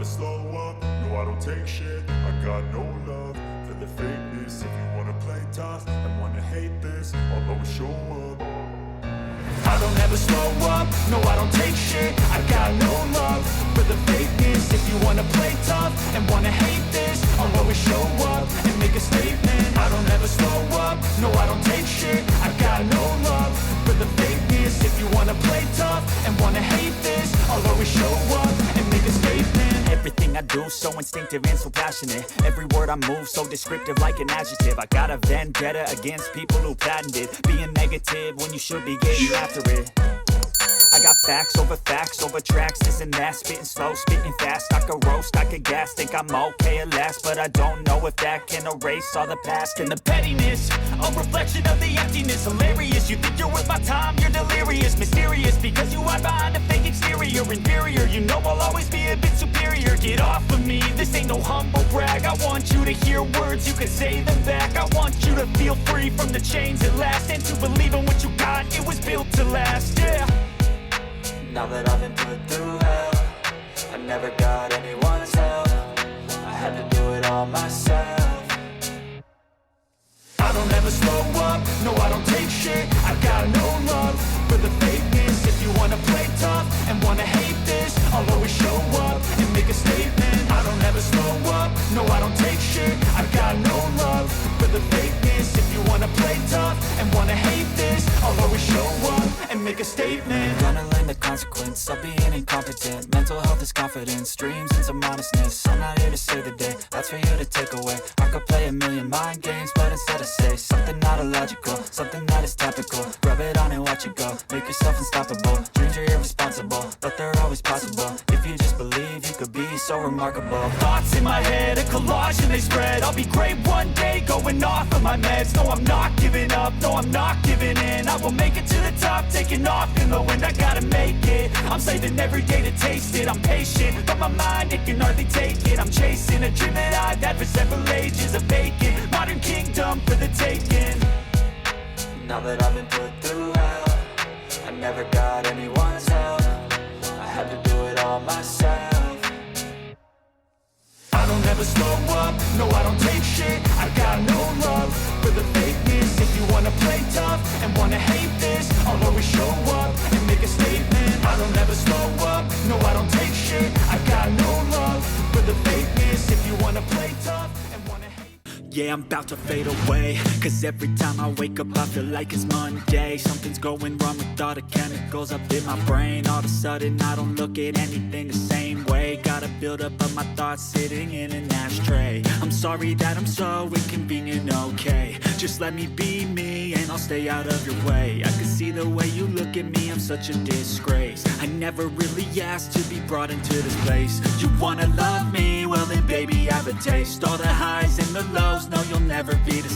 never slow up, no I don't take shit. I got no love for the fakeness. If you wanna play tough and wanna hate this, I'll always show up. I don't ever slow up, no I don't take shit. I got no love for the fakeness. If you wanna play tough and wanna hate this, I'll always show up and make a statement. I don't ever slow up, no I don't take shit. I got no love for the fakeness. If you wanna play tough and wanna hate this, I'll always show up and make a statement. Everything I do so instinctive and so passionate. Every word I move so descriptive like an adjective. I got a vendetta against people who patented being negative when you should be getting after it. I got facts over tracks, this and that. Spitting slow, spitting fast. I could roast, I could gas. Think I'm okay at last, but I don't know if that can erase all the past. And the pettiness, a reflection of the emptiness. Hilarious, you think you're worth my time, you're delirious. Mysterious, because you hide behind a fake exterior. Inferior, you know I'll always be a bit superior. Get off of me, this ain't no humble brag. I want you to hear words, you can say them back. I want you to feel free from the chains at last, and to believe in what you got, it was built to last, yeah. Now that I've been put through hell, I never got anyone's help. I had to do it all myself. I don't ever slow up, no I don't take shit. I got no love for the fakeness. If you wanna play tough and wanna hate this, I'll always show up and make a statement. I don't ever slow up, no I don't take shit. I got no love for the fakeness. If you wanna play tough and wanna hate this, I'll always show up and make a statement. Gonna learn the consequence of being incompetent. Mental health is confidence, dreams and some honestness. I'm not here to save the day, that's for you to take away. I could play a million mind games, but instead I say something not illogical, something that is topical. Rub it on and watch it go, make yourself unstoppable. Dreams are irresponsible, but they're always possible. If you just believe, you could be so remarkable. Thoughts in my head, a collage and they spread. I'll be great one day, going off of my meds. No, I'm not giving up, no, I'm not giving in. I will make it to the top, taking off in the wind. I gotta make it, I'm saving every day to taste it. I'm patient, but my mind, it can hardly take it. I'm chasing a dream that I've had for several ages. A vacant, modern kingdom for the taking. Now that I've been put through hell, I never got anyone's help. I had to do it all myself. I don't ever slow up, no I don't take shit. I got no love for the fakeness. If you wanna play tough and wanna hate this, I'll always show up and make a statement. I don't ever slow up, no I don't take shit. I got no love for the fakeness. If you wanna play tough and wanna hate. Yeah, I'm about to fade away, cause every time I wake up I feel like it's Monday. Something's going wrong with all the chemicals up in my brain. All of a sudden I don't look at anything the same way. Gotta build up of my thoughts sitting in an ashtray. I'm sorry that I'm so inconvenient, okay. Just let me be me and I'll stay out of your way. I can see the way you look at me, I'm such a disgrace. I never really asked to be brought into this place. You wanna love me? Well then baby, have a taste. All the highs and the lows, no you'll never be the